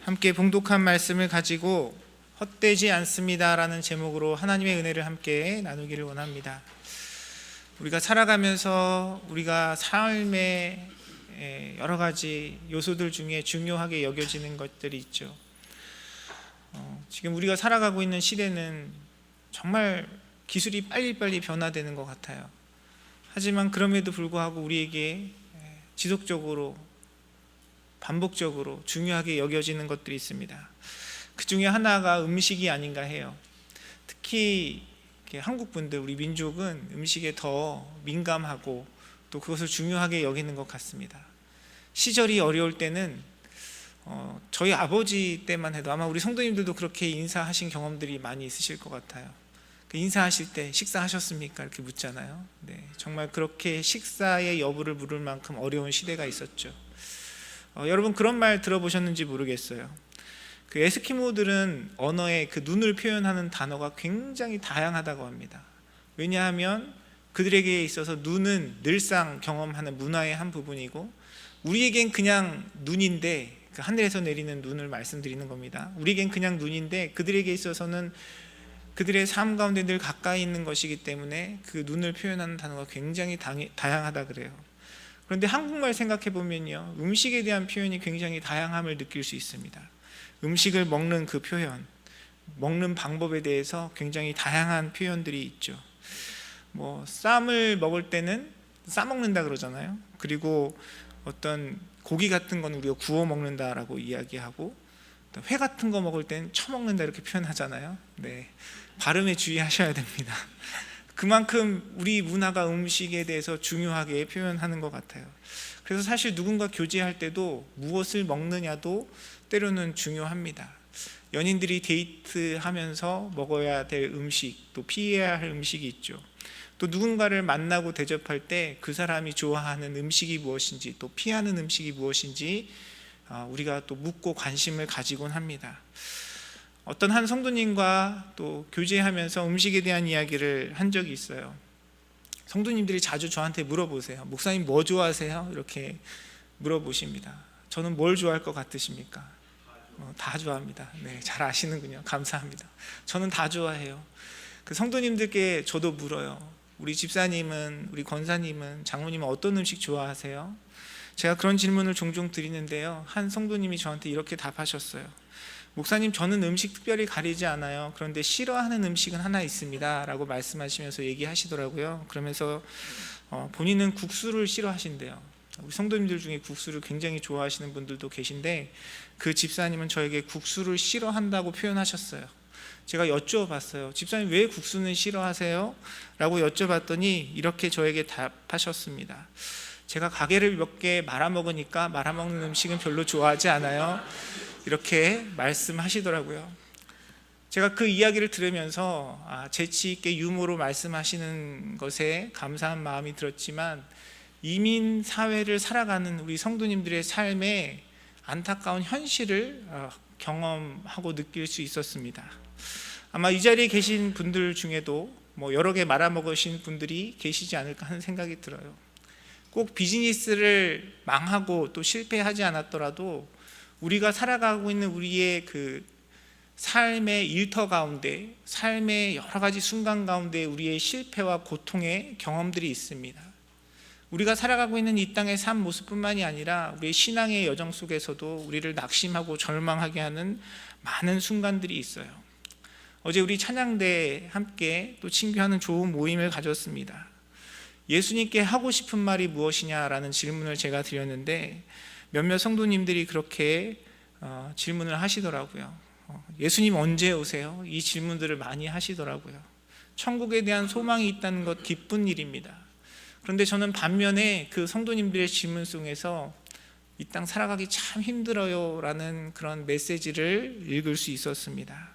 함께 봉독한 말씀을 가지고 헛되지 않습니다라는 제목으로 하나님의 은혜를 함께 나누기를 원합니다. 우리가 살아가면서 우리가 삶의 여러 가지 요소들 중에 중요하게 여겨지는 것들이 있죠. 지금 우리가 살아가고 있는 시대는 정말 기술이 빨리빨리 변화되는 것 같아요. 하지만 그럼에도 불구하고 우리에게 지속적으로 반복적으로 중요하게 여겨지는 것들이 있습니다. 그 중에 하나가 음식이 아닌가 해요. 특히 한국 분들, 우리 민족은 음식에 더 민감하고 또 그것을 중요하게 여기는 것 같습니다. 시절이 어려울 때는 저희 아버지 때만 해도 아마 우리 성도님들도 그렇게 인사하신 경험들이 많이 있으실 것 같아요. 인사하실 때 식사하셨습니까? 이렇게 묻잖아요. 네, 정말 그렇게 식사의 여부를 물을 만큼 어려운 시대가 있었죠. 여러분 그런 말 들어보셨는지 모르겠어요. 그 에스키모들은 언어의 그 눈을 표현하는 단어가 굉장히 다양하다고 합니다. 왜냐하면 그들에게 있어서 눈은 늘상 경험하는 문화의 한 부분이고, 우리에겐 그냥 눈인데, 그 하늘에서 내리는 눈을 말씀드리는 겁니다. 우리에겐 그냥 눈인데 그들에게 있어서는 그들의 삶 가운데 늘 가까이 있는 것이기 때문에 그 눈을 표현하는 단어가 굉장히 다양하다 그래요. 그런데 한국말 생각해 보면요, 음식에 대한 표현이 굉장히 다양함을 느낄 수 있습니다. 음식을 먹는 그 표현, 먹는 방법에 대해서 굉장히 다양한 표현들이 있죠. 쌈을 먹을 때는 싸먹는다 그러잖아요. 그리고 어떤 고기 같은 건 우리가 구워 먹는다라고 이야기하고, 회 같은 거 먹을 때는 처먹는다 이렇게 표현하잖아요. 네, 발음에 주의하셔야 됩니다. 그만큼 우리 문화가 음식에 대해서 중요하게 표현하는 것 같아요. 그래서 사실 누군가 교제할 때도 무엇을 먹느냐도 때로는 중요합니다. 연인들이 데이트하면서 먹어야 될 음식, 또 피해야 할 음식이 있죠. 또 누군가를 만나고 대접할 때 그 사람이 좋아하는 음식이 무엇인지, 또 피하는 음식이 무엇인지 우리가 또 묻고 관심을 가지곤 합니다. 어떤 한 성도님과 또 교제하면서 음식에 대한 이야기를 한 적이 있어요. 성도님들이 자주 저한테 물어보세요. 목사님 뭐 좋아하세요? 이렇게 물어보십니다. 저는 뭘 좋아할 것 같으십니까? 다 좋아합니다. 네, 잘 아시는군요. 감사합니다. 저는 다 좋아해요. 그 성도님들께 저도 물어요. 우리 집사님은, 우리 권사님은, 장모님은 어떤 음식 좋아하세요? 제가 그런 질문을 종종 드리는데요, 한 성도님이 저한테 이렇게 답하셨어요. 목사님, 저는 음식 특별히 가리지 않아요. 그런데 싫어하는 음식은 하나 있습니다 라고 말씀하시면서 얘기하시더라고요. 그러면서 본인은 국수를 싫어하신대요. 우리 성도님들 중에 국수를 굉장히 좋아하시는 분들도 계신데, 그 집사님은 저에게 국수를 싫어한다고 표현하셨어요. 제가 여쭤봤어요. 집사님 왜 국수는 싫어하세요? 라고 여쭤봤더니 이렇게 저에게 답하셨습니다. 제가 가게를 몇 개 말아먹으니까 말아먹는 음식은 별로 좋아하지 않아요. 이렇게 말씀하시더라고요. 제가 그 이야기를 들으면서 재치 있게 유머로 말씀하시는 것에 감사한 마음이 들었지만, 이민 사회를 살아가는 우리 성도님들의 삶에 안타까운 현실을 경험하고 느낄 수 있었습니다. 아마 이 자리에 계신 분들 중에도 여러 개 말아먹으신 분들이 계시지 않을까 하는 생각이 들어요. 꼭 비즈니스를 망하고 또 실패하지 않았더라도 우리가 살아가고 있는 우리의 그 삶의 일터 가운데, 삶의 여러 가지 순간 가운데 우리의 실패와 고통의 경험들이 있습니다. 우리가 살아가고 있는 이 땅의 삶 모습뿐만이 아니라 우리의 신앙의 여정 속에서도 우리를 낙심하고 절망하게 하는 많은 순간들이 있어요. 어제 우리 찬양대 함께 또 친교하는 좋은 모임을 가졌습니다. 예수님께 하고 싶은 말이 무엇이냐라는 질문을 제가 드렸는데, 몇몇 성도님들이 그렇게 질문을 하시더라고요. 예수님 언제 오세요? 이 질문들을 많이 하시더라고요. 천국에 대한 소망이 있다는 것 기쁜 일입니다. 그런데 저는 반면에 그 성도님들의 질문 속에서 이 땅 살아가기 참 힘들어요 라는 그런 메시지를 읽을 수 있었습니다.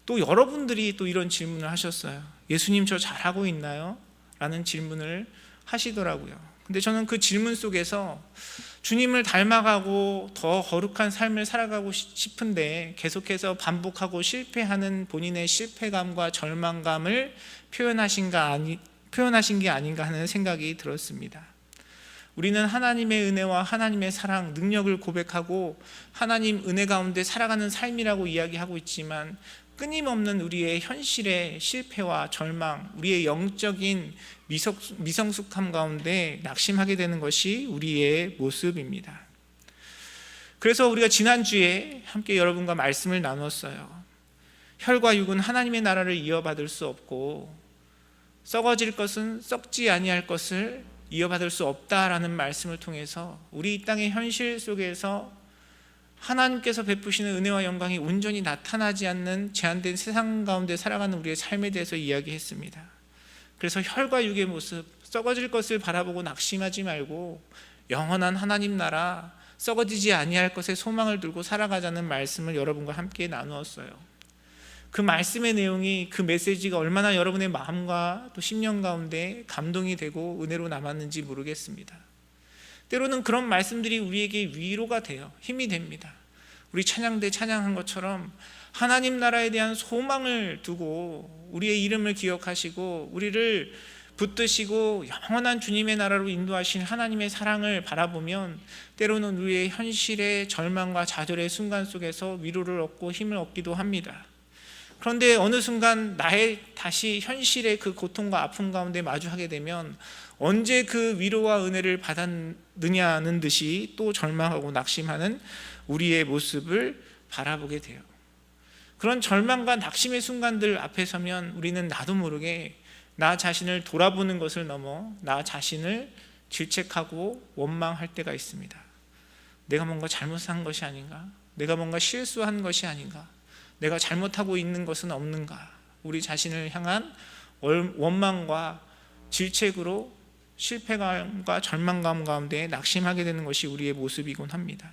또 여러분들이 또 이런 질문을 하셨어요. 예수님 저 잘하고 있나요? 라는 질문을 하시더라고요. 근데 저는 그 질문 속에서 주님을 닮아가고 더 거룩한 삶을 살아가고 싶은데 계속해서 반복하고 실패하는 본인의 실패감과 절망감을 표현하신 게 아닌가 하는 생각이 들었습니다. 우리는 하나님의 은혜와 하나님의 사랑, 능력을 고백하고 하나님 은혜 가운데 살아가는 삶이라고 이야기하고 있지만 끊임없는 우리의 현실의 실패와 절망, 우리의 영적인 미성숙함 가운데 낙심하게 되는 것이 우리의 모습입니다. 그래서 우리가 지난주에 함께 여러분과 말씀을 나눴어요. 혈과 육은 하나님의 나라를 이어받을 수 없고 썩어질 것은 썩지 아니할 것을 이어받을 수 없다라는 말씀을 통해서 우리 이 땅의 현실 속에서 하나님께서 베푸시는 은혜와 영광이 온전히 나타나지 않는 제한된 세상 가운데 살아가는 우리의 삶에 대해서 이야기했습니다. 그래서 혈과 육의 모습, 썩어질 것을 바라보고 낙심하지 말고 영원한 하나님 나라, 썩어지지 아니할 것에 소망을 두고 살아가자는 말씀을 여러분과 함께 나누었어요. 그 말씀의 내용이, 그 메시지가 얼마나 여러분의 마음과 또 심령 가운데 감동이 되고 은혜로 남았는지 모르겠습니다. 때로는 그런 말씀들이 우리에게 위로가 돼요. 힘이 됩니다. 우리 찬양대 찬양한 것처럼 하나님 나라에 대한 소망을 두고 우리의 이름을 기억하시고 우리를 붙드시고 영원한 주님의 나라로 인도하신 하나님의 사랑을 바라보면 때로는 우리의 현실의 절망과 좌절의 순간 속에서 위로를 얻고 힘을 얻기도 합니다. 그런데 어느 순간 나의 다시 현실의 그 고통과 아픔 가운데 마주하게 되면 언제 그 위로와 은혜를 받았느냐는 듯이 또 절망하고 낙심하는 우리의 모습을 바라보게 돼요. 그런 절망과 낙심의 순간들 앞에 서면 우리는 나도 모르게 나 자신을 돌아보는 것을 넘어 나 자신을 질책하고 원망할 때가 있습니다. 내가 뭔가 잘못한 것이 아닌가? 내가 뭔가 실수한 것이 아닌가? 내가 잘못하고 있는 것은 없는가? 우리 자신을 향한 원망과 질책으로 실패감과 절망감 가운데 낙심하게 되는 것이 우리의 모습이곤 합니다.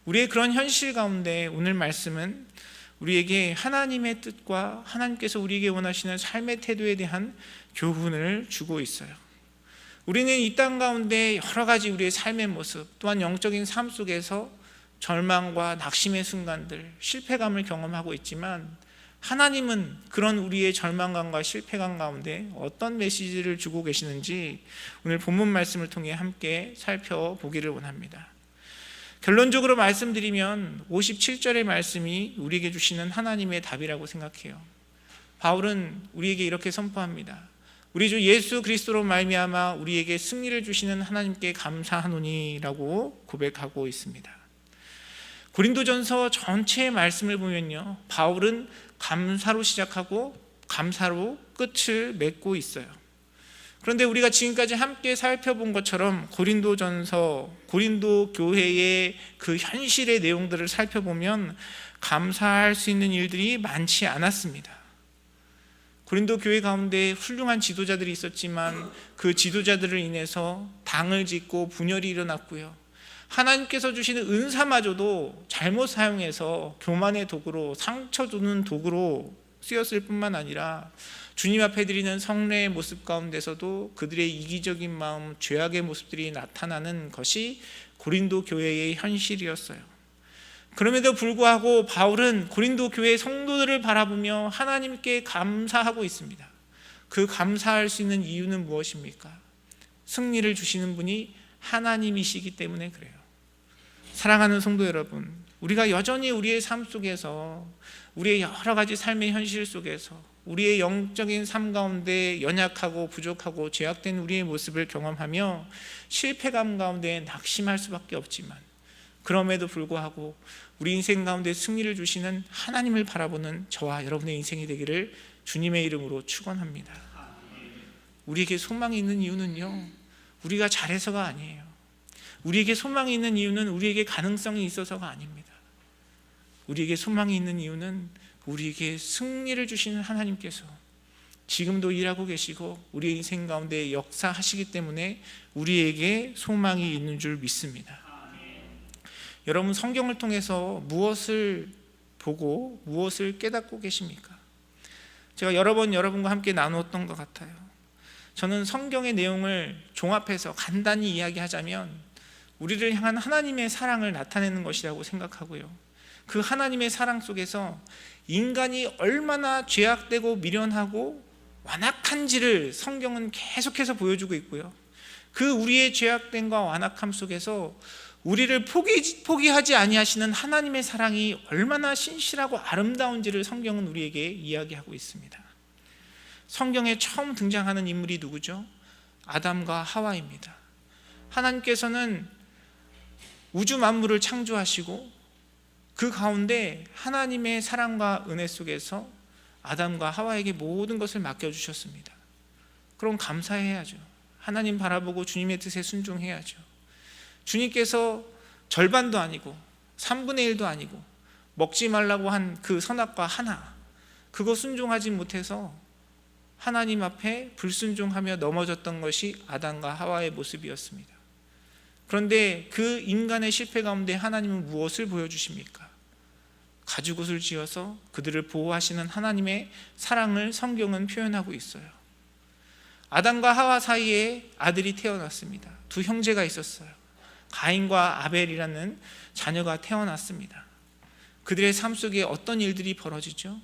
우리의 그런 현실 가운데 오늘 말씀은 우리에게 하나님의 뜻과 하나님께서 우리에게 원하시는 삶의 태도에 대한 교훈을 주고 있어요. 우리는 이 땅 가운데 여러 가지 우리의 삶의 모습, 또한 영적인 삶 속에서 절망과 낙심의 순간들, 실패감을 경험하고 있지만 하나님은 그런 우리의 절망감과 실패감 가운데 어떤 메시지를 주고 계시는지 오늘 본문 말씀을 통해 함께 살펴보기를 원합니다. 결론적으로 말씀드리면 57절의 말씀이 우리에게 주시는 하나님의 답이라고 생각해요. 바울은 우리에게 이렇게 선포합니다. 우리 주 예수 그리스도로 말미암아 우리에게 승리를 주시는 하나님께 감사하노니라고 고백하고 있습니다. 고린도전서 전체의 말씀을 보면요, 바울은 감사로 시작하고 감사로 끝을 맺고 있어요. 그런데 우리가 지금까지 함께 살펴본 것처럼 고린도전서, 고린도 교회의 그 현실의 내용들을 살펴보면 감사할 수 있는 일들이 많지 않았습니다. 고린도 교회 가운데 훌륭한 지도자들이 있었지만 그 지도자들을 인해서 당을 짓고 분열이 일어났고요, 하나님께서 주시는 은사마저도 잘못 사용해서 교만의 도구로, 상처 주는 도구로 쓰였을 뿐만 아니라 주님 앞에 드리는 성례의 모습 가운데서도 그들의 이기적인 마음, 죄악의 모습들이 나타나는 것이 고린도 교회의 현실이었어요. 그럼에도 불구하고 바울은 고린도 교회 성도들을 바라보며 하나님께 감사하고 있습니다. 그 감사할 수 있는 이유는 무엇입니까? 승리를 주시는 분이 하나님이시기 때문에 그래요. 사랑하는 성도 여러분, 우리가 여전히 우리의 삶 속에서, 우리의 여러 가지 삶의 현실 속에서 우리의 영적인 삶 가운데 연약하고 부족하고 죄악된 우리의 모습을 경험하며 실패감 가운데 낙심할 수밖에 없지만, 그럼에도 불구하고 우리 인생 가운데 승리를 주시는 하나님을 바라보는 저와 여러분의 인생이 되기를 주님의 이름으로 축원합니다. 우리에게 소망이 있는 이유는요, 우리가 잘해서가 아니에요. 우리에게 소망이 있는 이유는 우리에게 가능성이 있어서가 아닙니다. 우리에게 소망이 있는 이유는 우리에게 승리를 주시는 하나님께서 지금도 일하고 계시고 우리의 인생 가운데 역사하시기 때문에 우리에게 소망이 있는 줄 믿습니다. 여러분, 성경을 통해서 무엇을 보고 무엇을 깨닫고 계십니까? 제가 여러 번 여러분과 함께 나누었던 것 같아요. 저는 성경의 내용을 종합해서 간단히 이야기하자면 우리를 향한 하나님의 사랑을 나타내는 것이라고 생각하고요, 그 하나님의 사랑 속에서 인간이 얼마나 죄악되고 미련하고 완악한지를 성경은 계속해서 보여주고 있고요, 그 우리의 죄악됨과 완악함 속에서 우리를 포기하지 아니하시는 하나님의 사랑이 얼마나 신실하고 아름다운지를 성경은 우리에게 이야기하고 있습니다. 성경에 처음 등장하는 인물이 누구죠? 아담과 하와입니다. 하나님께서는 우주 만물을 창조하시고 그 가운데 하나님의 사랑과 은혜 속에서 아담과 하와에게 모든 것을 맡겨주셨습니다. 그럼 감사해야죠. 하나님 바라보고 주님의 뜻에 순종해야죠. 주님께서 절반도 아니고 3분의 1도 아니고 먹지 말라고 한 그 선악과 하나, 그거 순종하지 못해서 하나님 앞에 불순종하며 넘어졌던 것이 아담과 하와의 모습이었습니다. 그런데 그 인간의 실패 가운데 하나님은 무엇을 보여주십니까? 가죽옷을 지어서 그들을 보호하시는 하나님의 사랑을 성경은 표현하고 있어요. 아담과 하와 사이에 아들이 태어났습니다. 두 형제가 있었어요. 가인과 아벨이라는 자녀가 태어났습니다. 그들의 삶 속에 어떤 일들이 벌어지죠?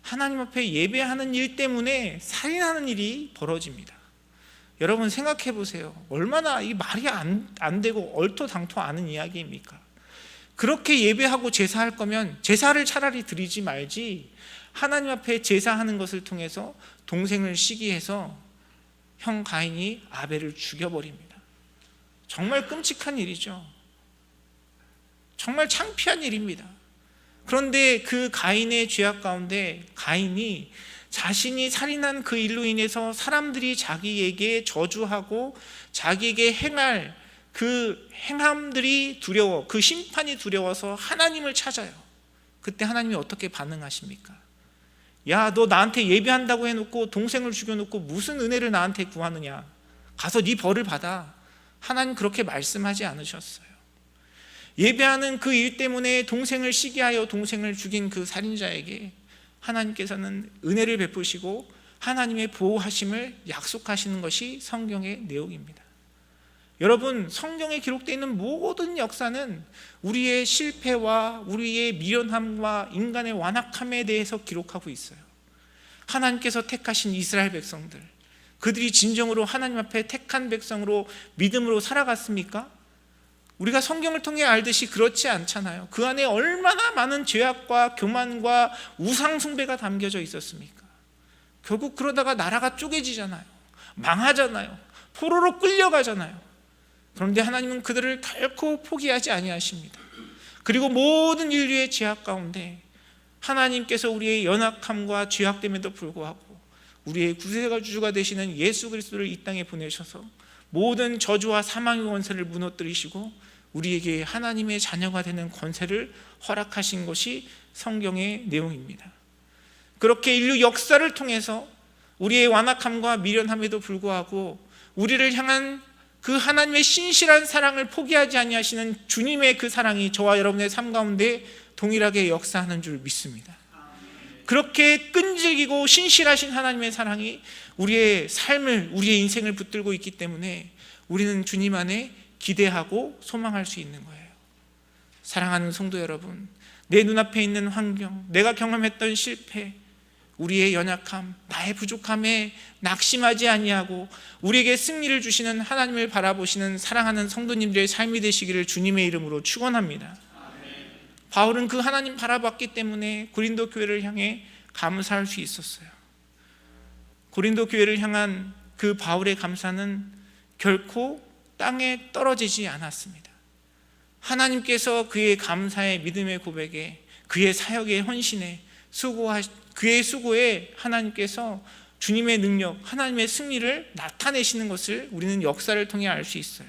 하나님 앞에 예배하는 일 때문에 살인하는 일이 벌어집니다. 여러분 생각해 보세요. 얼마나 이 말이 안 되고 얼토당토 않은 이야기입니까? 그렇게 예배하고 제사할 거면 제사를 차라리 드리지 말지, 하나님 앞에 제사하는 것을 통해서 동생을 시기해서 형 가인이 아벨을 죽여버립니다. 정말 끔찍한 일이죠. 정말 창피한 일입니다. 그런데 그 가인의 죄악 가운데 가인이 자신이 살인한 그 일로 인해서 사람들이 자기에게 저주하고 자기에게 행할 그 행함들이 두려워, 그 심판이 두려워서 하나님을 찾아요. 그때 하나님이 어떻게 반응하십니까? 야, 너 나한테 예배한다고 해놓고 동생을 죽여놓고 무슨 은혜를 나한테 구하느냐? 가서 네 벌을 받아. 하나님 그렇게 말씀하지 않으셨어요. 예배하는 그 일 때문에 동생을 시기하여 동생을 죽인 그 살인자에게 하나님께서는 은혜를 베푸시고 하나님의 보호하심을 약속하시는 것이 성경의 내용입니다. 여러분, 성경에 기록되어 있는 모든 역사는 우리의 실패와 우리의 미련함과 인간의 완악함에 대해서 기록하고 있어요. 하나님께서 택하신 이스라엘 백성들, 그들이 진정으로 하나님 앞에 택한 백성으로 믿음으로 살아갔습니까? 우리가 성경을 통해 알듯이 그렇지 않잖아요. 그 안에 얼마나 많은 죄악과 교만과 우상 숭배가 담겨져 있었습니까? 결국 그러다가 나라가 쪼개지잖아요. 망하잖아요. 포로로 끌려가잖아요. 그런데 하나님은 그들을 결코 포기하지 아니하십니다. 그리고 모든 인류의 죄악 가운데 하나님께서 우리의 연약함과 죄악됨에도 불구하고 우리의 구세주가 되시는 예수 그리스도를 이 땅에 보내셔서 모든 저주와 사망의 권세를 무너뜨리시고 우리에게 하나님의 자녀가 되는 권세를 허락하신 것이 성경의 내용입니다. 그렇게 인류 역사를 통해서 우리의 완악함과 미련함에도 불구하고 우리를 향한 그 하나님의 신실한 사랑을 포기하지 아니하시는 주님의 그 사랑이 저와 여러분의 삶 가운데 동일하게 역사하는 줄 믿습니다. 그렇게 끈질기고 신실하신 하나님의 사랑이 우리의 삶을, 우리의 인생을 붙들고 있기 때문에 우리는 주님 안에 기대하고 소망할 수 있는 거예요. 사랑하는 성도 여러분, 내 눈앞에 있는 환경, 내가 경험했던 실패, 우리의 연약함, 나의 부족함에 낙심하지 아니하고 우리에게 승리를 주시는 하나님을 바라보시는 사랑하는 성도님들의 삶이 되시기를 주님의 이름으로 축원합니다. 바울은 그 하나님 바라봤기 때문에 고린도 교회를 향해 감사할 수 있었어요. 고린도 교회를 향한 그 바울의 감사는 결코 땅에 떨어지지 않았습니다. 하나님께서 그의 감사의 믿음의 고백에, 그의 사역의 헌신에, 그의 수고에 하나님께서 주님의 능력, 하나님의 승리를 나타내시는 것을 우리는 역사를 통해 알 수 있어요.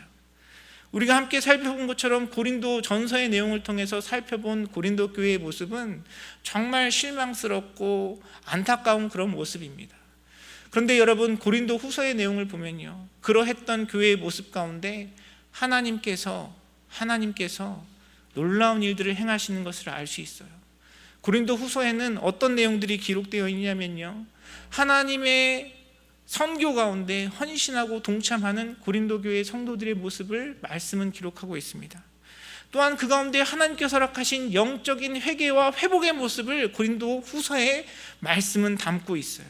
우리가 함께 살펴본 것처럼 고린도 전서의 내용을 통해서 살펴본 고린도 교회의 모습은 정말 실망스럽고 안타까운 그런 모습입니다. 그런데 여러분, 고린도 후서의 내용을 보면요, 그러했던 교회의 모습 가운데 하나님께서 놀라운 일들을 행하시는 것을 알 수 있어요. 고린도 후서에는 어떤 내용들이 기록되어 있냐면요, 하나님의 선교 가운데 헌신하고 동참하는 고린도 교회 성도들의 모습을 말씀은 기록하고 있습니다. 또한 그 가운데 하나님께서 허락하신 영적인 회개와 회복의 모습을 고린도 후서에 말씀은 담고 있어요.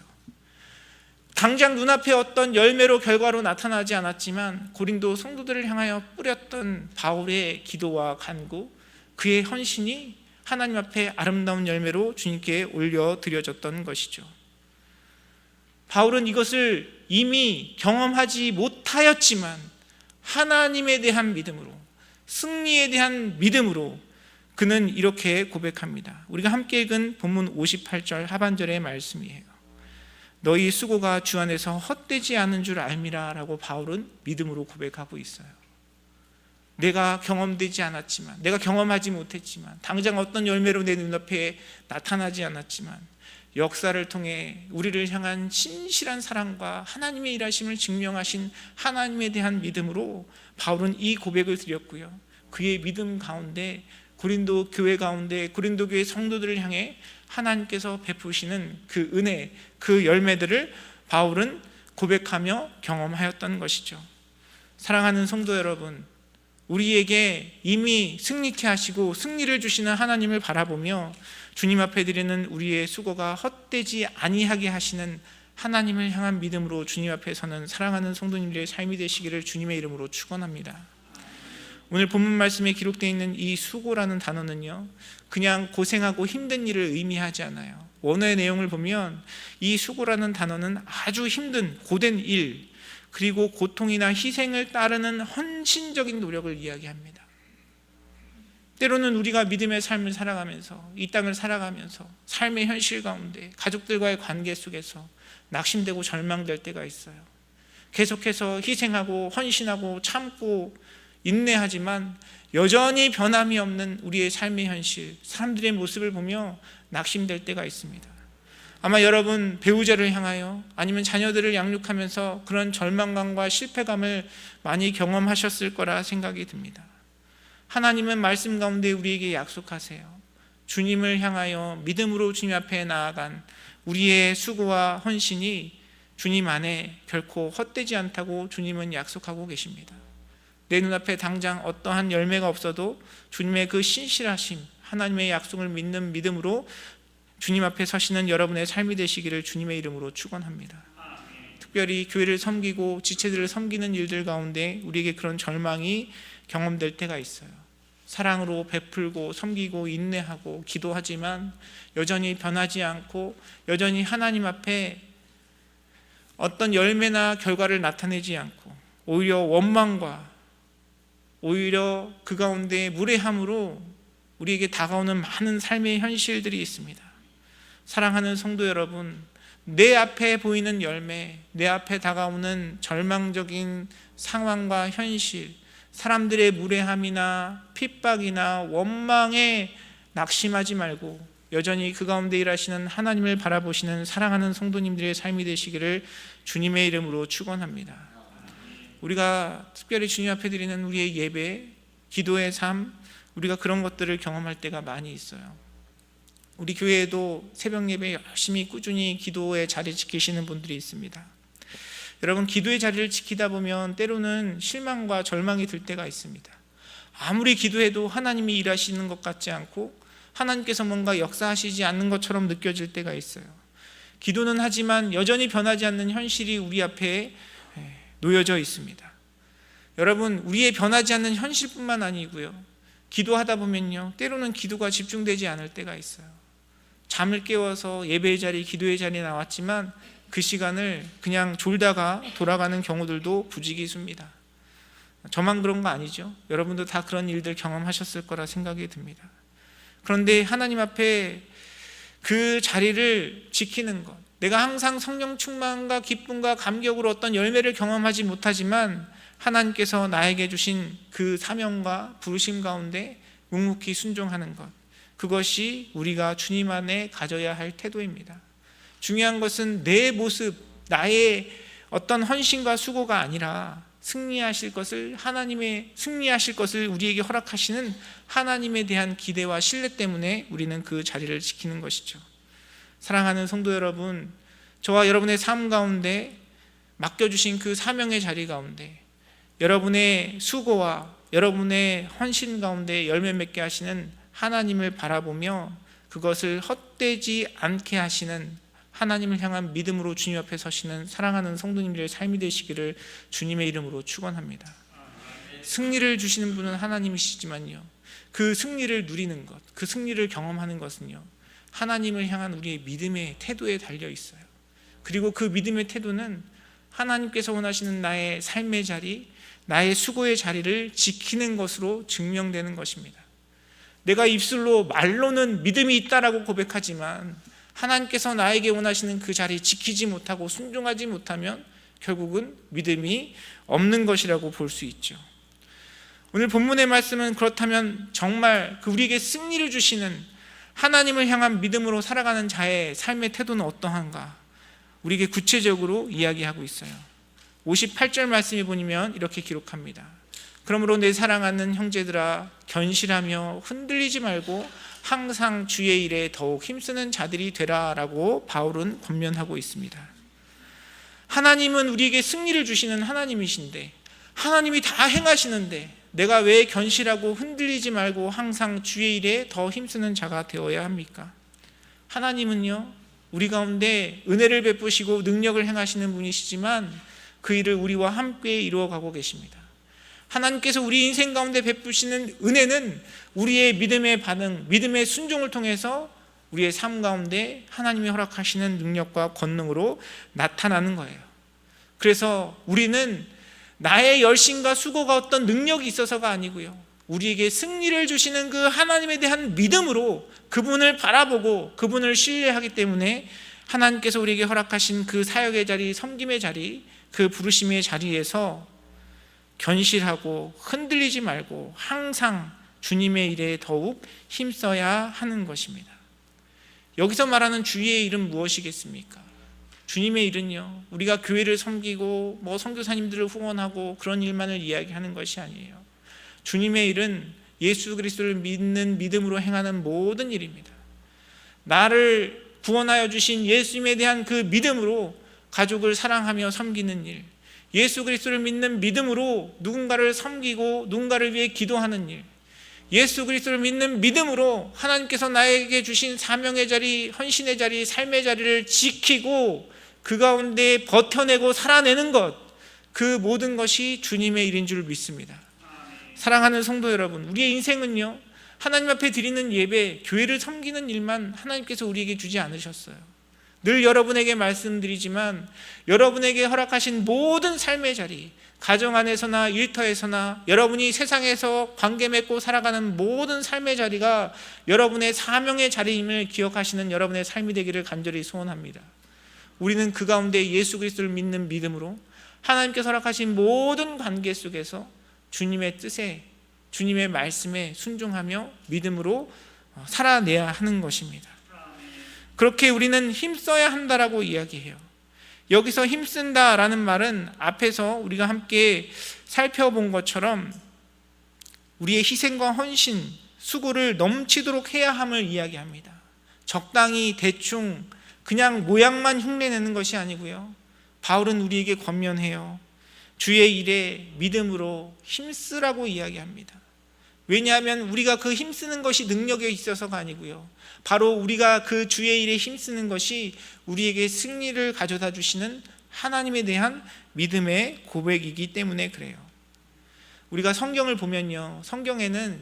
당장 눈앞에 어떤 열매로 결과로 나타나지 않았지만 고린도 성도들을 향하여 뿌렸던 바울의 기도와 간구, 그의 헌신이 하나님 앞에 아름다운 열매로 주님께 올려드려졌던 것이죠. 바울은 이것을 이미 경험하지 못하였지만 하나님에 대한 믿음으로, 승리에 대한 믿음으로 그는 이렇게 고백합니다. 우리가 함께 읽은 본문 58절 하반절의 말씀이에요. 너희 수고가 주 안에서 헛되지 않은 줄 알미라 라고 바울은 믿음으로 고백하고 있어요. 내가 경험되지 않았지만, 내가 경험하지 못했지만, 당장 어떤 열매로 내 눈앞에 나타나지 않았지만 역사를 통해 우리를 향한 신실한 사랑과 하나님의 일하심을 증명하신 하나님에 대한 믿음으로 바울은 이 고백을 드렸고요, 그의 믿음 가운데 고린도 교회 가운데 고린도 교회 성도들을 향해 하나님께서 베푸시는 그 은혜, 그 열매들을 바울은 고백하며 경험하였던 것이죠. 사랑하는 성도 여러분, 우리에게 이미 승리케 하시고 승리를 주시는 하나님을 바라보며 주님 앞에 드리는 우리의 수고가 헛되지 아니하게 하시는 하나님을 향한 믿음으로 주님 앞에 서는 사랑하는 성도님들의 삶이 되시기를 주님의 이름으로 축원합니다. 오늘 본문 말씀에 기록되어 있는 이 수고라는 단어는요, 그냥 고생하고 힘든 일을 의미하지 않아요. 원어의 내용을 보면 이 수고라는 단어는 아주 힘든 고된 일, 그리고 고통이나 희생을 따르는 헌신적인 노력을 이야기합니다. 때로는 우리가 믿음의 삶을 살아가면서, 이 땅을 살아가면서 삶의 현실 가운데 가족들과의 관계 속에서 낙심되고 절망될 때가 있어요. 계속해서 희생하고 헌신하고 참고 인내하지만 여전히 변함이 없는 우리의 삶의 현실, 사람들의 모습을 보며 낙심될 때가 있습니다. 아마 여러분 배우자를 향하여 아니면 자녀들을 양육하면서 그런 절망감과 실패감을 많이 경험하셨을 거라 생각이 듭니다. 하나님은 말씀 가운데 우리에게 약속하세요. 주님을 향하여 믿음으로 주님 앞에 나아간 우리의 수고와 헌신이 주님 안에 결코 헛되지 않다고 주님은 약속하고 계십니다. 내 눈앞에 당장 어떠한 열매가 없어도 주님의 그 신실하심, 하나님의 약속을 믿는 믿음으로 주님 앞에 서시는 여러분의 삶이 되시기를 주님의 이름으로 축원합니다. 특별히 교회를 섬기고 지체들을 섬기는 일들 가운데 우리에게 그런 절망이 경험될 때가 있어요. 사랑으로 베풀고 섬기고 인내하고 기도하지만 여전히 변하지 않고 여전히 하나님 앞에 어떤 열매나 결과를 나타내지 않고 오히려 원망과 오히려 그 가운데 무례함으로 우리에게 다가오는 많은 삶의 현실들이 있습니다. 사랑하는 성도 여러분, 내 앞에 보이는 열매, 내 앞에 다가오는 절망적인 상황과 현실, 사람들의 무례함이나 핍박이나 원망에 낙심하지 말고 여전히 그 가운데 일하시는 하나님을 바라보시는 사랑하는 성도님들의 삶이 되시기를 주님의 이름으로 축원합니다. 우리가 특별히 주님 앞에 드리는 우리의 예배, 기도의 삶, 우리가 그런 것들을 경험할 때가 많이 있어요. 우리 교회에도 새벽 예배 열심히 꾸준히 기도의 자리 지키시는 분들이 있습니다. 여러분, 기도의 자리를 지키다 보면 때로는 실망과 절망이 들 때가 있습니다. 아무리 기도해도 하나님이 일하시는 것 같지 않고 하나님께서 뭔가 역사하시지 않는 것처럼 느껴질 때가 있어요. 기도는 하지만 여전히 변하지 않는 현실이 우리 앞에 놓여져 있습니다. 여러분, 우리의 변하지 않는 현실뿐만 아니고요, 기도하다 보면요, 때로는 기도가 집중되지 않을 때가 있어요. 잠을 깨워서 예배의 자리, 기도의 자리에 나왔지만 그 시간을 그냥 졸다가 돌아가는 경우들도 부지기수입니다. 저만 그런 거 아니죠? 여러분도 다 그런 일들 경험하셨을 거라 생각이 듭니다. 그런데 하나님 앞에 그 자리를 지키는 것, 내가 항상 성령 충만과 기쁨과 감격으로 어떤 열매를 경험하지 못하지만 하나님께서 나에게 주신 그 사명과 부르심 가운데 묵묵히 순종하는 것, 그것이 우리가 주님 안에 가져야 할 태도입니다. 중요한 것은 내 모습, 나의 어떤 헌신과 수고가 아니라 승리하실 것을 우리에게 허락하시는 하나님에 대한 기대와 신뢰 때문에 우리는 그 자리를 지키는 것이죠. 사랑하는 성도 여러분, 저와 여러분의 삶 가운데 맡겨주신 그 사명의 자리 가운데 여러분의 수고와 여러분의 헌신 가운데 열매 맺게 하시는 하나님을 바라보며 그것을 헛되지 않게 하시는 하나님을 향한 믿음으로 주님 앞에 서시는 사랑하는 성도님들의 삶이 되시기를 주님의 이름으로 축원합니다. 승리를 주시는 분은 하나님이시지만요, 그 승리를 누리는 것, 그 승리를 경험하는 것은요, 하나님을 향한 우리의 믿음의 태도에 달려 있어요. 그리고 그 믿음의 태도는 하나님께서 원하시는 나의 삶의 자리, 나의 수고의 자리를 지키는 것으로 증명되는 것입니다. 내가 입술로 말로는 믿음이 있다라고 고백하지만 하나님께서 나에게 원하시는 그 자리 지키지 못하고 순종하지 못하면 결국은 믿음이 없는 것이라고 볼 수 있죠. 오늘 본문의 말씀은 그렇다면 정말 우리에게 승리를 주시는 하나님을 향한 믿음으로 살아가는 자의 삶의 태도는 어떠한가, 우리에게 구체적으로 이야기하고 있어요. 58절 말씀에 보면 이렇게 기록합니다. 그러므로 내 사랑하는 형제들아, 견실하며 흔들리지 말고 항상 주의 일에 더욱 힘쓰는 자들이 되라라고 바울은 권면하고 있습니다. 하나님은 우리에게 승리를 주시는 하나님이신데, 하나님이 다 행하시는데 내가 왜 견실하고 흔들리지 말고 항상 주의 일에 더 힘쓰는 자가 되어야 합니까? 하나님은요, 우리 가운데 은혜를 베푸시고 능력을 행하시는 분이시지만 그 일을 우리와 함께 이루어가고 계십니다. 하나님께서 우리 인생 가운데 베푸시는 은혜는 우리의 믿음의 반응, 믿음의 순종을 통해서 우리의 삶 가운데 하나님이 허락하시는 능력과 권능으로 나타나는 거예요. 그래서 우리는 나의 열심과 수고가 어떤 능력이 있어서가 아니고요, 우리에게 승리를 주시는 그 하나님에 대한 믿음으로 그분을 바라보고 그분을 신뢰하기 때문에 하나님께서 우리에게 허락하신 그 사역의 자리, 섬김의 자리, 그 부르심의 자리에서 견실하고 흔들리지 말고 항상 주님의 일에 더욱 힘써야 하는 것입니다. 여기서 말하는 주의 일은 무엇이겠습니까? 주님의 일은요, 우리가 교회를 섬기고 선교사님들을 후원하고 그런 일만을 이야기하는 것이 아니에요. 주님의 일은 예수 그리스도를 믿는 믿음으로 행하는 모든 일입니다. 나를 구원하여 주신 예수님에 대한 그 믿음으로 가족을 사랑하며 섬기는 일, 예수 그리스도를 믿는 믿음으로 누군가를 섬기고 누군가를 위해 기도하는 일, 예수 그리스도를 믿는 믿음으로 하나님께서 나에게 주신 사명의 자리, 헌신의 자리, 삶의 자리를 지키고 그 가운데 버텨내고 살아내는 것, 그 모든 것이 주님의 일인 줄 믿습니다. 사랑하는 성도 여러분, 우리의 인생은요, 하나님 앞에 드리는 예배, 교회를 섬기는 일만 하나님께서 우리에게 주지 않으셨어요. 늘 여러분에게 말씀드리지만 여러분에게 허락하신 모든 삶의 자리, 가정 안에서나 일터에서나 여러분이 세상에서 관계 맺고 살아가는 모든 삶의 자리가 여러분의 사명의 자리임을 기억하시는 여러분의 삶이 되기를 간절히 소원합니다. 우리는 그 가운데 예수 그리스도를 믿는 믿음으로 하나님께서 허락하신 모든 관계 속에서 주님의 뜻에, 주님의 말씀에 순종하며 믿음으로 살아내야 하는 것입니다. 그렇게 우리는 힘써야 한다라고 이야기해요. 여기서 힘쓴다라는 말은 앞에서 우리가 함께 살펴본 것처럼 우리의 희생과 헌신, 수고를 넘치도록 해야 함을 이야기합니다. 적당히 대충 그냥 모양만 흉내내는 것이 아니고요, 바울은 우리에게 권면해요. 주의 일에 믿음으로 힘쓰라고 이야기합니다. 왜냐하면 우리가 그 힘쓰는 것이 능력에 있어서가 아니고요, 바로 우리가 그 주의 일에 힘쓰는 것이 우리에게 승리를 가져다 주시는 하나님에 대한 믿음의 고백이기 때문에 그래요. 우리가 성경을 보면요, 성경에는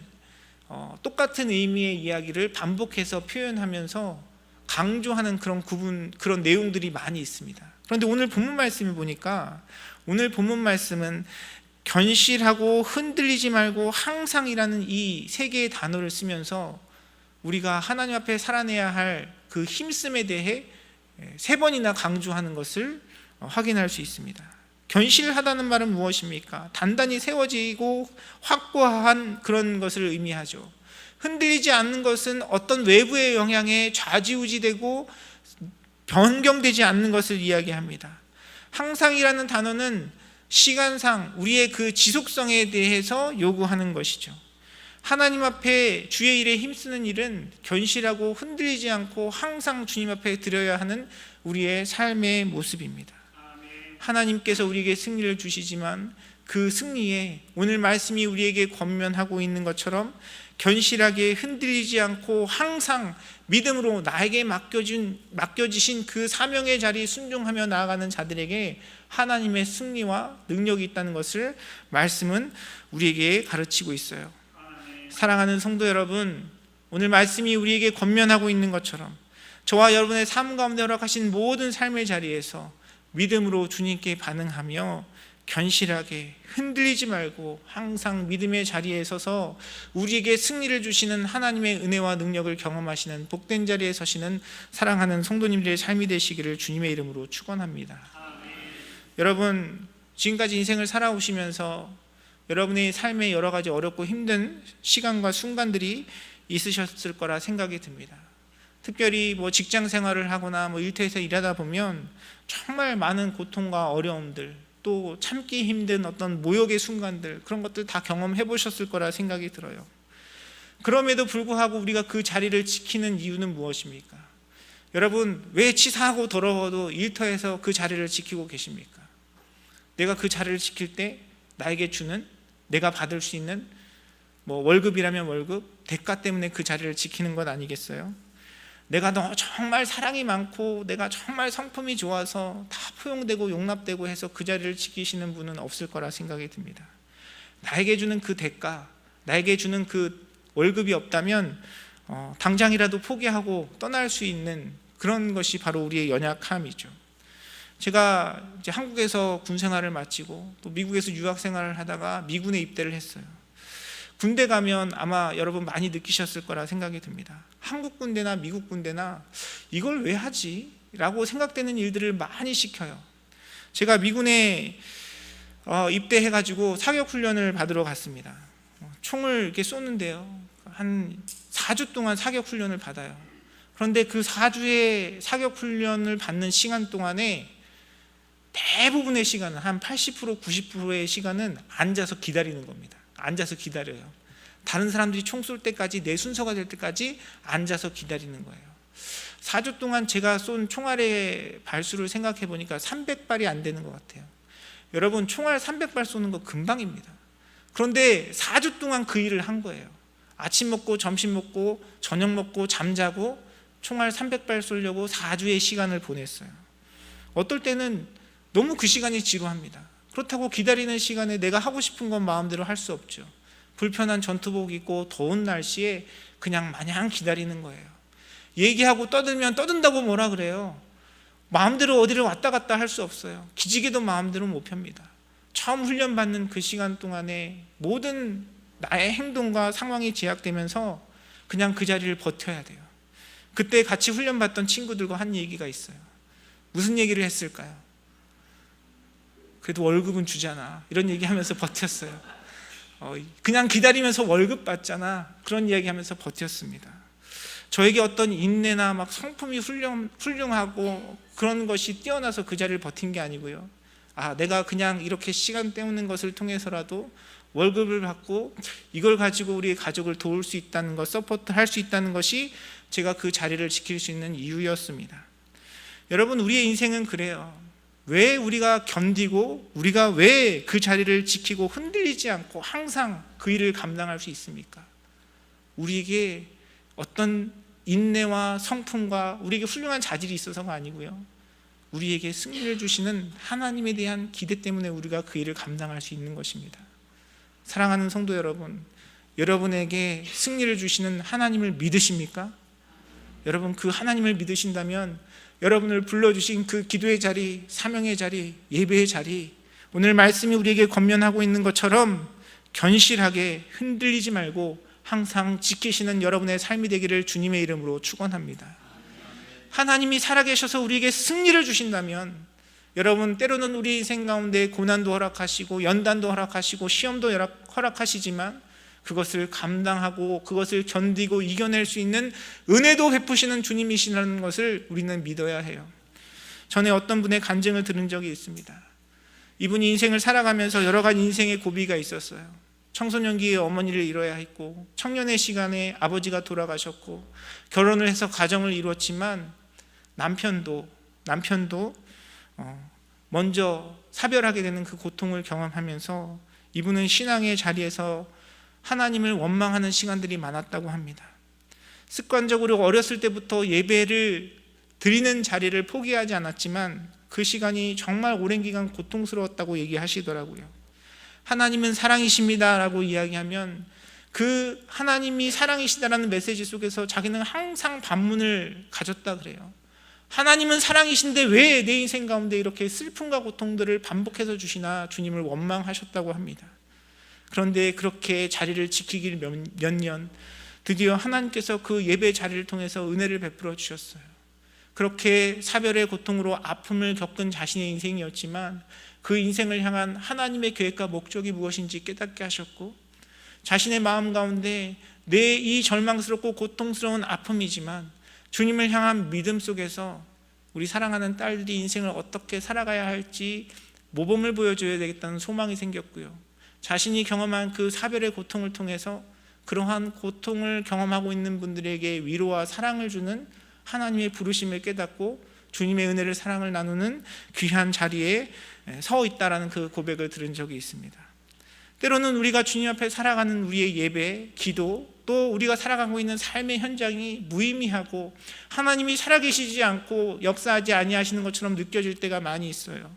똑같은 의미의 이야기를 반복해서 표현하면서 강조하는 그런 내용들이 많이 있습니다. 그런데 오늘 본문 말씀을 보니까 오늘 본문 말씀은 견실하고 흔들리지 말고 항상이라는 이 세 개의 단어를 쓰면서 우리가 하나님 앞에 살아내야 할 그 힘씀에 대해 3번이나 강조하는 것을 확인할 수 있습니다. 견실하다는 말은 무엇입니까? 단단히 세워지고 확고한 그런 것을 의미하죠. 흔들리지 않는 것은 어떤 외부의 영향에 좌지우지되고 변경되지 않는 것을 이야기합니다. 항상이라는 단어는 시간상 우리의 그 지속성에 대해서 요구하는 것이죠. 하나님 앞에 주의 일에 힘쓰는 일은 견실하고 흔들리지 않고 항상 주님 앞에 드려야 하는 우리의 삶의 모습입니다. 하나님께서 우리에게 승리를 주시지만 그 승리에 오늘 말씀이 우리에게 권면하고 있는 것처럼 견실하게 흔들리지 않고 항상 믿음으로 나에게 맡겨지신 그 사명의 자리에 순종하며 나아가는 자들에게 하나님의 승리와 능력이 있다는 것을 말씀은 우리에게 가르치고 있어요. 사랑하는 성도 여러분, 오늘 말씀이 우리에게 권면하고 있는 것처럼 저와 여러분의 삶 가운데 허락하신 모든 삶의 자리에서 믿음으로 주님께 반응하며 견실하게 흔들리지 말고 항상 믿음의 자리에 서서 우리에게 승리를 주시는 하나님의 은혜와 능력을 경험하시는 복된 자리에 서시는 사랑하는 성도님들의 삶이 되시기를 주님의 이름으로 축원합니다. 여러분, 지금까지 인생을 살아오시면서 여러분의 삶에 여러 가지 어렵고 힘든 시간과 순간들이 있으셨을 거라 생각이 듭니다. 특별히 직장 생활을 하거나 일터에서 일하다 보면 정말 많은 고통과 어려움들, 또 참기 힘든 어떤 모욕의 순간들, 그런 것들 다 경험해 보셨을 거라 생각이 들어요. 그럼에도 불구하고 우리가 그 자리를 지키는 이유는 무엇입니까? 여러분, 왜 치사하고 더러워도 일터에서 그 자리를 지키고 계십니까? 내가 그 자리를 지킬 때 나에게 주는, 내가 받을 수 있는 월급이라면 월급, 대가 때문에 그 자리를 지키는 것 아니겠어요? 내가 정말 사랑이 많고 내가 정말 성품이 좋아서 다 포용되고 용납되고 해서 그 자리를 지키시는 분은 없을 거라 생각이 듭니다. 나에게 주는 그 대가, 나에게 주는 그 월급이 없다면 당장이라도 포기하고 떠날 수 있는 그런 것이 바로 우리의 연약함이죠. 제가 이제 한국에서 군 생활을 마치고 또 미국에서 유학 생활을 하다가 미군에 입대를 했어요. 군대 가면 아마 여러분 많이 느끼셨을 거라 생각이 듭니다. 한국 군대나 미국 군대나 이걸 왜 하지? 라고 생각되는 일들을 많이 시켜요. 제가 미군에 입대해가지고 사격훈련을 받으러 갔습니다. 총을 이렇게 쏘는데요, 한 4주 동안 사격훈련을 받아요. 그런데 그 4주의 사격훈련을 받는 시간 동안에 대부분의 시간은 한 80%, 90%의 시간은 앉아서 기다리는 겁니다. 앉아서 기다려요. 다른 사람들이 총 쏠 때까지, 내 순서가 될 때까지 앉아서 기다리는 거예요. 4주 동안 제가 쏜 총알의 발수를 생각해 보니까 300발이 안 되는 것 같아요. 여러분, 총알 300발 쏘는 거 금방입니다. 그런데 4주 동안 그 일을 한 거예요. 아침 먹고 점심 먹고 저녁 먹고 잠자고 총알 300발 쏘려고 4주의 시간을 보냈어요. 어떨 때는 너무 그 시간이 지루합니다. 그렇다고 기다리는 시간에 내가 하고 싶은 건 마음대로 할 수 없죠. 불편한 전투복 입고 더운 날씨에 그냥 마냥 기다리는 거예요. 얘기하고 떠들면 떠든다고 뭐라 그래요. 마음대로 어디를 왔다 갔다 할 수 없어요. 기지개도 마음대로 못 펴니다. 처음 훈련받는 그 시간 동안에 모든 나의 행동과 상황이 제약되면서 그냥 그 자리를 버텨야 돼요. 그때 같이 훈련받던 친구들과 한 얘기가 있어요. 무슨 얘기를 했을까요? 그래도 월급은 주잖아, 이런 얘기하면서 버텼어요. 그냥 기다리면서 월급 받잖아, 그런 이야기하면서 버텼습니다. 저에게 어떤 인내나 성품이 훌륭하고 그런 것이 뛰어나서 그 자리를 버틴 게 아니고요, 내가 그냥 이렇게 시간 때우는 것을 통해서라도 월급을 받고 이걸 가지고 우리 가족을 도울 수 있다는 것, 서포트할 수 있다는 것이 제가 그 자리를 지킬 수 있는 이유였습니다. 여러분, 우리의 인생은 그래요. 왜 우리가 견디고 우리가 왜 그 자리를 지키고 흔들리지 않고 항상 그 일을 감당할 수 있습니까? 우리에게 어떤 인내와 성품과 우리에게 훌륭한 자질이 있어서가 아니고요, 우리에게 승리를 주시는 하나님에 대한 기대 때문에 우리가 그 일을 감당할 수 있는 것입니다. 사랑하는 성도 여러분, 여러분에게 승리를 주시는 하나님을 믿으십니까? 여러분, 그 하나님을 믿으신다면 여러분을 불러주신 그 기도의 자리, 사명의 자리, 예배의 자리, 오늘 말씀이 우리에게 권면하고 있는 것처럼 견실하게 흔들리지 말고 항상 지키시는 여러분의 삶이 되기를 주님의 이름으로 축원합니다. 하나님이 살아계셔서 우리에게 승리를 주신다면, 여러분, 때로는 우리 인생 가운데 고난도 허락하시고 연단도 허락하시고 시험도 허락하시지만 그것을 감당하고 그것을 견디고 이겨낼 수 있는 은혜도 베푸시는 주님이시라는 것을 우리는 믿어야 해요. 전에 어떤 분의 간증을 들은 적이 있습니다. 이분이 인생을 살아가면서 여러 가지 인생의 고비가 있었어요. 청소년기에 어머니를 잃어야 했고, 청년의 시간에 아버지가 돌아가셨고, 결혼을 해서 가정을 이루었지만 남편도 먼저 사별하게 되는 그 고통을 경험하면서 이분은 신앙의 자리에서 하나님을 원망하는 시간들이 많았다고 합니다. 습관적으로 어렸을 때부터 예배를 드리는 자리를 포기하지 않았지만 그 시간이 정말 오랜 기간 고통스러웠다고 얘기하시더라고요. 하나님은 사랑이십니다 라고 이야기하면 그 하나님이 사랑이시다라는 메시지 속에서 자기는 항상 반문을 가졌다 그래요. 하나님은 사랑이신데 왜 내 인생 가운데 이렇게 슬픔과 고통들을 반복해서 주시나 주님을 원망하셨다고 합니다. 그런데 그렇게 자리를 지키길 몇 년, 드디어 하나님께서 그 예배 자리를 통해서 은혜를 베풀어 주셨어요. 그렇게 사별의 고통으로 아픔을 겪은 자신의 인생이었지만 그 인생을 향한 하나님의 계획과 목적이 무엇인지 깨닫게 하셨고, 자신의 마음 가운데 내 이 절망스럽고 고통스러운 아픔이지만 주님을 향한 믿음 속에서 우리 사랑하는 딸들이 인생을 어떻게 살아가야 할지 모범을 보여줘야 되겠다는 소망이 생겼고요. 자신이 경험한 그 사별의 고통을 통해서 그러한 고통을 경험하고 있는 분들에게 위로와 사랑을 주는 하나님의 부르심을 깨닫고 주님의 은혜를 사랑을 나누는 귀한 자리에 서 있다라는 그 고백을 들은 적이 있습니다. 때로는 우리가 주님 앞에 살아가는 우리의 예배, 기도, 또 우리가 살아가고 있는 삶의 현장이 무의미하고 하나님이 살아계시지 않고 역사하지 아니하시는 것처럼 느껴질 때가 많이 있어요.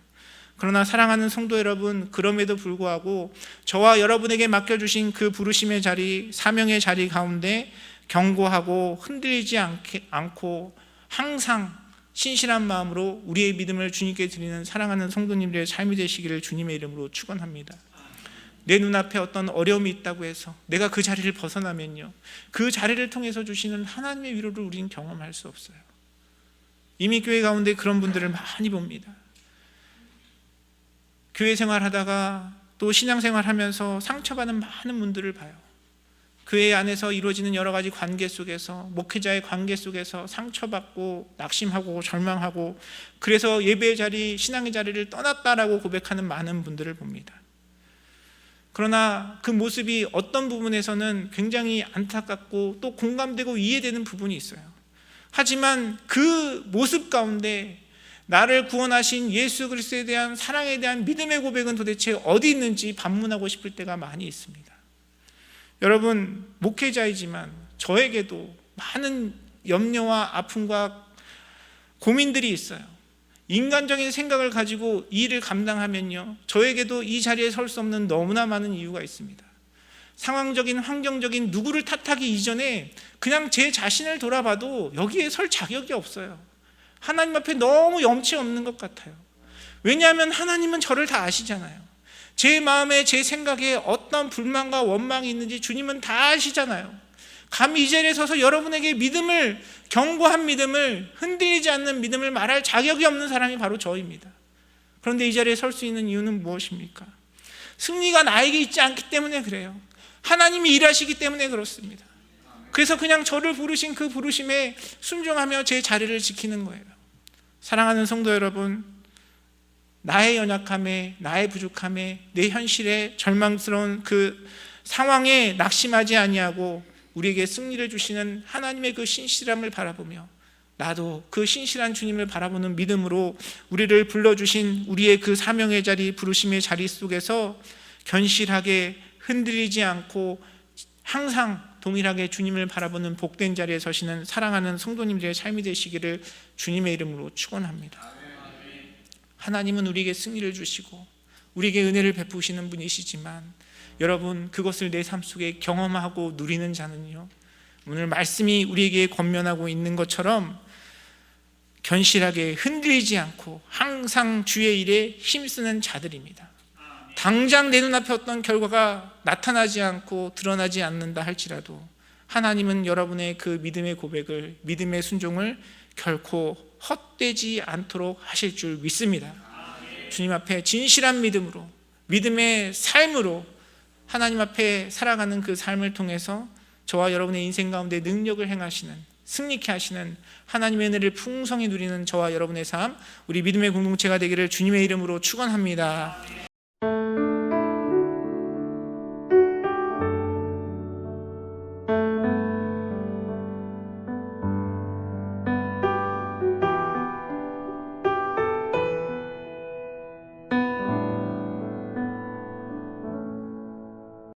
그러나 사랑하는 성도 여러분, 그럼에도 불구하고 저와 여러분에게 맡겨주신 그 부르심의 자리, 사명의 자리 가운데 경고하고 흔들리지 않고 항상 신실한 마음으로 우리의 믿음을 주님께 드리는 사랑하는 성도님들의 삶이 되시기를 주님의 이름으로 축원합니다. 내 눈앞에 어떤 어려움이 있다고 해서 내가 그 자리를 벗어나면요, 그 자리를 통해서 주시는 하나님의 위로를 우리는 경험할 수 없어요. 이미 교회 가운데 그런 분들을 많이 봅니다. 교회 생활하다가 또 신앙생활하면서 상처받는 많은 분들을 봐요. 교회 안에서 이루어지는 여러 가지 관계 속에서, 목회자의 관계 속에서 상처받고 낙심하고 절망하고, 그래서 예배의 자리, 신앙의 자리를 떠났다라고 고백하는 많은 분들을 봅니다. 그러나 그 모습이 어떤 부분에서는 굉장히 안타깝고 또 공감되고 이해되는 부분이 있어요. 하지만 그 모습 가운데 나를 구원하신 예수 그리스도에 대한 사랑에 대한 믿음의 고백은 도대체 어디 있는지 반문하고 싶을 때가 많이 있습니다. 여러분, 목회자이지만 저에게도 많은 염려와 아픔과 고민들이 있어요. 인간적인 생각을 가지고 이 일을 감당하면요, 저에게도 이 자리에 설 수 없는 너무나 많은 이유가 있습니다. 상황적인, 환경적인 누구를 탓하기 이전에 그냥 제 자신을 돌아봐도 여기에 설 자격이 없어요. 하나님 앞에 너무 염치 없는 것 같아요. 왜냐하면 하나님은 저를 다 아시잖아요. 제 마음에, 제 생각에 어떤 불만과 원망이 있는지 주님은 다 아시잖아요. 감히 이 자리에 서서 여러분에게 믿음을, 견고한 믿음을, 흔들리지 않는 믿음을 말할 자격이 없는 사람이 바로 저입니다. 그런데 이 자리에 설 수 있는 이유는 무엇입니까? 승리가 나에게 있지 않기 때문에 그래요. 하나님이 일하시기 때문에 그렇습니다. 그래서 그냥 저를 부르신 그 부르심에 순종하며 제 자리를 지키는 거예요. 사랑하는 성도 여러분, 나의 연약함에, 나의 부족함에, 내 현실에, 절망스러운 그 상황에 낙심하지 아니하고 우리에게 승리를 주시는 하나님의 그 신실함을 바라보며 나도 그 신실한 주님을 바라보는 믿음으로 우리를 불러주신 우리의 그 사명의 자리, 부르심의 자리 속에서 견실하게 흔들리지 않고 항상 동일하게 주님을 바라보는 복된 자리에 서시는 사랑하는 성도님들의 삶이 되시기를 주님의 이름으로 축원합니다. 하나님은 우리에게 승리를 주시고 우리에게 은혜를 베푸시는 분이시지만 여러분, 그것을 내 삶 속에 경험하고 누리는 자는요, 오늘 말씀이 우리에게 권면하고 있는 것처럼 견실하게 흔들리지 않고 항상 주의 일에 힘쓰는 자들입니다. 당장 내 눈앞에 어떤 결과가 나타나지 않고 드러나지 않는다 할지라도 하나님은 여러분의 그 믿음의 고백을, 믿음의 순종을 결코 헛되지 않도록 하실 줄 믿습니다. 주님 앞에 진실한 믿음으로, 믿음의 삶으로 하나님 앞에 살아가는 그 삶을 통해서 저와 여러분의 인생 가운데 능력을 행하시는, 승리케 하시는 하나님의 은혜를 풍성히 누리는 저와 여러분의 삶, 우리 믿음의 공동체가 되기를 주님의 이름으로 축원합니다.